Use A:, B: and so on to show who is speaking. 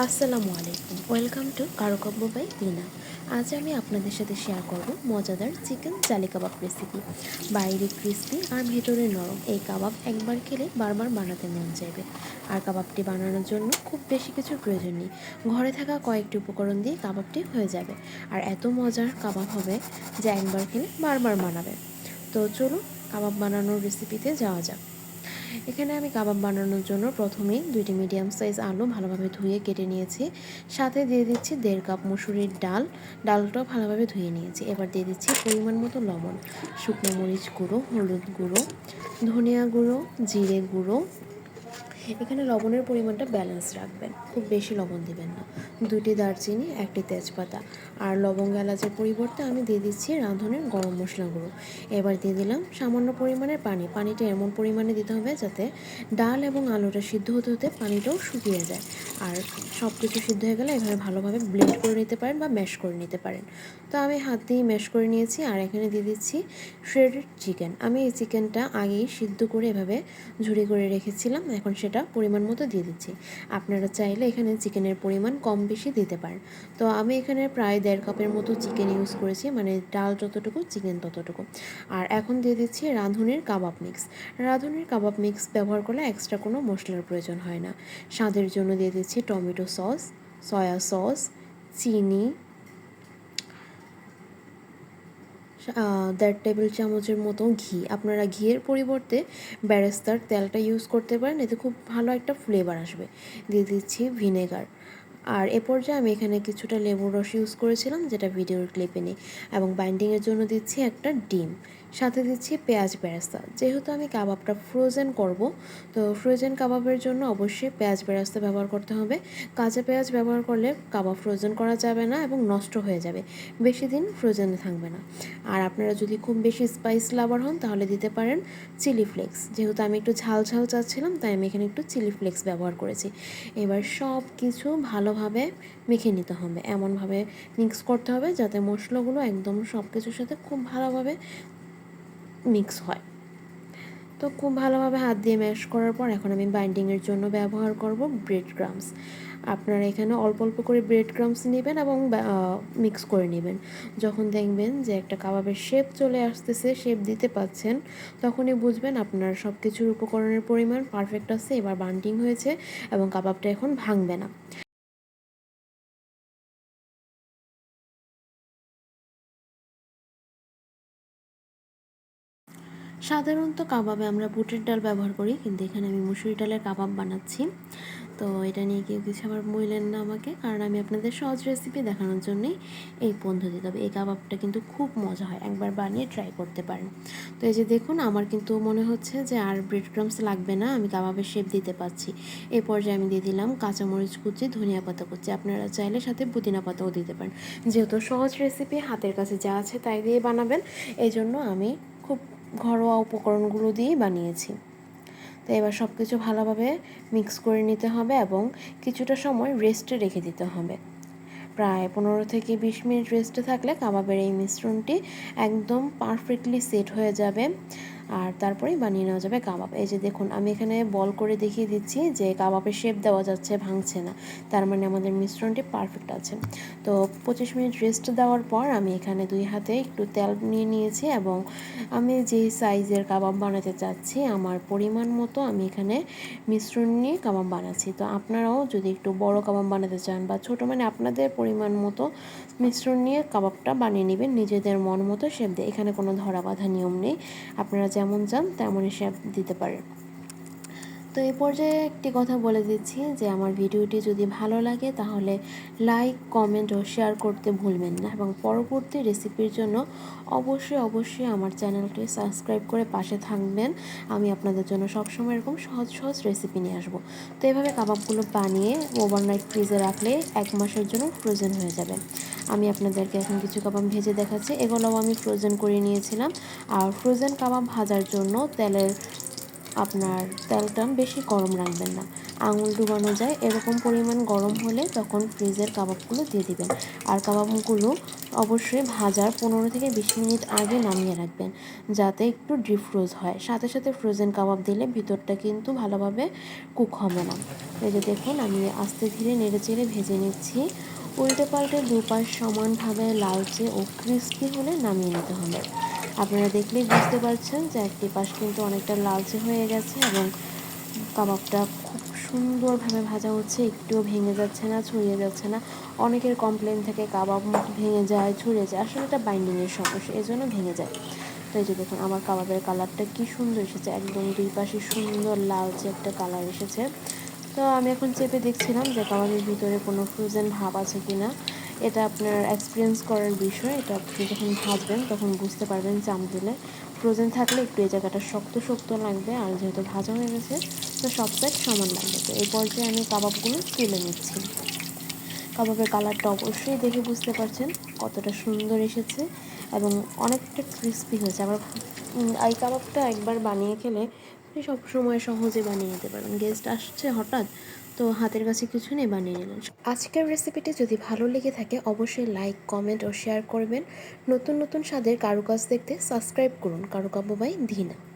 A: আসসালামু আলাইকুম, welcome to কারো কাব্য বাই রিনা। আজ আমি আপনাদের সাথে শেয়ার করব মজাদার চিকেন চালি কাবাব রেসিপি। বাইরে ক্রিস্পি আর ভেতরে নরম এই কাবাব একবার খেলে বারবার বানাতে মন চাইবে। আর কাবাবটি বানানোর জন্য খুব বেশি কিছুর প্রয়োজন নেই, ঘরে থাকা কয়েকটি উপকরণ দিয়ে কাবাবটি হয়ে যাবে। আর এত মজার কাবাব হবে যে একবার খেলে বারবার বানাবে। তো চলুন কাবাব বানানোর রেসিপিতে যাওয়া যাক। এখানে আমি কাবাব বানানোর জন্য প্রথমেই 2টি মিডিয়াম সাইজ আলু ভালোভাবে ধুয়ে কেটে নিয়েছি। সাথে দিয়ে দিচ্ছি 1.5 কাপ মসুরির ডাল। ডালটাও ভালোভাবে ধুয়ে নিয়েছি। এবার দিয়ে দিচ্ছি পরিমাণ মতো লবণ, শুকনো মরিচ গুঁড়ো, হলুদ গুঁড়ো, ধনিয়া গুঁড়ো, জিরে গুঁড়ো। এখানে লবণের পরিমাণটা ব্যালেন্স রাখবেন, খুব বেশি লবণ দিবেন না। 2টি দারচিনি, 1টি তেজপাতা। আর লবঙ্গ এলাচের পরিবর্তে আমি দিয়ে দিচ্ছি রাঁধুনির গরম মশলা গুঁড়ো। এবার দিয়ে দিলাম সামান্য পরিমাণের পানি। পানিটা এমন পরিমাণে দিতে হবে যাতে ডাল এবং আলুটা সিদ্ধ হতে হতে পানিটাও শুকিয়ে যায়। আর সব কিছু সিদ্ধ হয়ে গেলে এভাবে ভালোভাবে ব্লেন্ড করে নিতে পারেন বা ম্যাশ করে নিতে পারেন। তো আমি হাত দিয়ে ম্যাশ করে নিয়েছি। আর এখানে দিয়ে দিচ্ছি শ্রেডেড চিকেন। আমি এই চিকেনটা আগেই সিদ্ধ করে এভাবে ঝুড়ি করে রেখেছিলাম, এখন সেটা পরিমাণ মতো দিয়ে দিচ্ছি। আপনারা চাইলে এখানে চিকেনের পরিমাণ কম বেশি দিতে পারেন। তো আমি এখানে প্রায় 1.5 কাপের মতো চিকেন ইউজ করেছি, মানে ডাল যতটুকু চিকেন ততটুকু। আর এখন দিয়ে দিচ্ছি রাঁধুনির কাবাব মিক্স। রাঁধুনির কাবাব মিক্স ব্যবহার করলে এক্সট্রা কোনো মশলার প্রয়োজন হয় না। স্বাদের জন্য দিয়ে দিচ্ছি টমেটো সস, সয়া সস, চিনি, 1.5 টেবিল চামচের মতো ঘি। আপনারা ঘিয়ের পরিবর্তে বেরেস্তার তেলটা ইউজ করতে পারেন, এতে খুব ভালো একটা ফ্লেভার আসবে। দিয়ে দিচ্ছি ভিনেগার। আর এ পর্যায়ে আমি এখানে কিছুটা লেবুর রস ইউজ করেছিলাম, যেটা ভিডিওর ক্লিপে নেই। এবং বাইন্ডিংয়ের জন্য দিচ্ছি একটা ডিম। সাথে দিচ্ছি পেঁয়াজ বেরেস্তা। যেহেতু আমি কাবাবটা ফ্রোজেন করব, তো ফ্রোজেন কাবাবের জন্য অবশ্যই পেঁয়াজ বেরেস্তা ব্যবহার করতে হবে। কাঁচা পেঁয়াজ ব্যবহার করলে কাবাব ফ্রোজেন করা যাবে না এবং নষ্ট হয়ে যাবে, বেশি দিন ফ্রোজেনে থাকবে না। আর আপনারা যদি খুব বেশি স্পাইস লাভার হন তাহলে দিতে পারেন চিলি ফ্লেক্স। যেহেতু আমি একটু ঝাল ঝাল চাচ্ছিলাম, তাই আমি এখানে একটু চিলি ফ্লেক্স ব্যবহার করেছি। এবার সব কিছু ভালোভাবে মেখে নিতে হবে, এমনভাবে মিক্স করতে হবে যাতে মশলাগুলো একদম সব কিছুর সাথে খুব ভালোভাবে মিক্স হয়। তো খুব ভালোভাবে হাত দিয়ে ম্যাশ করার পর এখন আমি বাইন্ডিংয়ের জন্য ব্যবহার করব ব্রেড ক্রামস। আপনারা এখানে অল্প অল্প করে ব্রেড ক্রামস নেবেন এবং মিক্স করে নেবেন। যখন দেখবেন যে একটা কাবাবের শেপ চলে আসতেছে, শেপ দিতে পাচ্ছেন, তখনই বুঝবেন আপনার সব কিছুর উপকরণের পরিমাণ পারফেক্ট আছে, এবার বাইন্ডিং হয়েছে এবং কাবাবটা এখন ভাঙবে না। সাধারণত কাবাবে আমরা বুটের ডাল ব্যবহার করি, কিন্তু এখানে আমি মুসুরি ডালের কাবাব বানাচ্ছি। তো এটা নিয়ে কেউ কিছু আবার বললেন না আমাকে, কারণ আমি আপনাদের সহজ রেসিপি দেখানোর জন্যই এই পদ্ধতি। তবে এই কাবাবটা কিন্তু খুব মজা হয়, একবার বানিয়ে ট্রাই করতে পারেন। তো এই যে দেখুন, আমার কিন্তু মনে হচ্ছে যে আর ব্রেড ক্রামস লাগবে না, আমি কাবাবের শেপ দিতে পারছি। এই পর্যায়ে আমি দিয়ে দিলাম কাঁচামরিচ কুচি, ধনিয়া পাতা কুচি। আপনারা চাইলে সাথে পুদিনা পাতাও দিতে পারেন। যেহেতু সহজ রেসিপি, হাতের কাছে যা আছে তাই দিয়ে বানাবেন, এই জন্য আমি খুব ঘরোয়া উপকরণগুলো দিয়েই বানিয়েছি। তো এবার সব কিছু ভালোভাবে মিক্স করে নিতে হবে এবং কিছুটা সময় রেস্টে রেখে দিতে হবে। প্রায় 15 থেকে 20 মিনিট রেস্টে থাকলে কাবাবের এই মিশ্রণটি একদম পারফেক্টলি সেট হয়ে যাবে। আর তারপরেই বানিয়ে নেওয়া যাবে কাবাব। এই যে দেখুন, আমি এখানে বল করে দেখিয়ে দিচ্ছি যে কাবাবের শেপ দেওয়া যাচ্ছে, ভাঙছে না, তার মানে আমাদের মিশ্রণটি পারফেক্ট আছে। তো 25 মিনিট রেস্ট দেওয়ার পর আমি এখানে 2 হাতে একটু তেল নিয়ে নিয়েছি এবং আমি যে সাইজের কাবাব বানাতে চাচ্ছি, আমার পরিমাণ মতো আমি এখানে মিশ্রণ নিয়ে কাবাব বানাচ্ছি। তো আপনারাও যদি একটু বড় কাবাব বানাতে চান বা ছোটো, মানে আপনাদের পরিমাণ মতো মিশ্রণ নিয়ে কাবাবটা বানিয়ে নেবেন নিজেদের মন মতো শেপ দিয়ে। এখানে কোনো ধরা বাঁধা নিয়ম নেই, আপনারা যেমন চান তেমনই শেপ দিতে পারেন। তো এই পর্যায়ে একটি কথা বলে দিচ্ছি যে আমার ভিডিওটি যদি ভালো লাগে তাহলে লাইক, কমেন্ট ও শেয়ার করতে ভুলবেন না, এবং পরবর্তী রেসিপির জন্য অবশ্যই আমার চ্যানেলটি সাবস্ক্রাইব করে পাশে থাকবেন। আমি আপনাদের জন্য সবসময় এরকম সহজ সহজ রেসিপি নিয়ে আসবো। তো এভাবে কাবাবগুলো বানিয়ে ওভারনাইট ফ্রিজে রাখলে 1 মাসের জন্য ফ্রোজেন হয়ে যাবে। আমি আপনাদেরকে এখন কিছু কাবাব ভেজে দেখাচ্ছি, এগুলোও আমি ফ্রোজেন করে নিয়েছিলাম। আর ফ্রোজেন কাবাব ভাজার জন্য আপনার তেলটা বেশি গরম রাখবেন না, আঙুল ডুবানো যায় এরকম পরিমাণ গরম হলে তখন ফ্রিজের কাবাবগুলো দিয়ে দিবেন। আর কাবাবগুলো অবশ্যই ভাজার 15 থেকে 20 মিনিট আগে নামিয়ে রাখবেন, যাতে একটু ডিফ্রোজ হয়। সাথে সাথে ফ্রোজেন কাবাব দিলে ভিতরটা কিন্তু ভালোভাবে কুক হবে না। এই যে দেখুন, আমি আস্তে ধীরে নেড়েচেড়ে ভেজে নিচ্ছি। উল্টে পাল্টে দুপাশ সমানভাবে লালচে ও ক্রিস্পি হলে নামিয়ে নিতে হবে। আপনারা দেখলেই বুঝতে পারছেন যে একটি পাশ কিন্তু অনেকটা লালচে হয়ে গেছে এবং কাবাবটা খুব সুন্দরভাবে ভাজা হচ্ছে, একটুও ভেঙে যাচ্ছে না, ছড়িয়ে যাচ্ছে না। অনেকের কমপ্লেন থাকে কাবাব ভেঙে যায়, ছড়িয়ে যায়, আসলে এটা বাইন্ডিংয়ের সমস্যা, এজন্য ভেঙে যায়। তো এই যে দেখুন, আমার কাবাবের কালারটা কি সুন্দর এসেছে, একদম দুই পাশে সুন্দর লালচে একটা কালার এসেছে। তো আমি এখন চেপে দেখছিলাম যে কাবাবের ভিতরে কোনো ফ্রোজেন ভাব আছে কি না। এটা আপনার এক্সপিরিয়েন্স করার বিষয়, এটা আপনি যখন ভাজবেন তখন বুঝতে পারবেন চাপ দিলে। ফ্রোজেন থাকলে একটু এই জায়গাটা শক্ত শক্ত লাগবে, আর যেহেতু ভাজা হয়ে গেছে তো সব সাইড সমান লাগবে। তো এই পর্যায়ে আমি কাবাবগুলো তুলে নিচ্ছি। কাবাবের কালারটা অবশ্যই দেখে বুঝতে পারছেন কতটা সুন্দর এসেছে এবং অনেকটা ক্রিস্পি হয়েছে। আবার এই কাবাবটা একবার বানিয়ে খেলে আপনি সব সময় সহজে বানিয়ে নিতে পারবেন। গেস্ট আসছে হঠাৎ, তো হাতের কাছে কিছু নেই, বানিয়ে নিলেন। আজকের রেসিপিটি যদি ভালো লেগে থাকে অবশ্যই লাইক, কমেন্ট ও শেয়ার করবেন। নতুন নতুন স্বাদের কারুকাজ দেখতে সাবস্ক্রাইব করুন কারুকাব্য বাই ধীনা।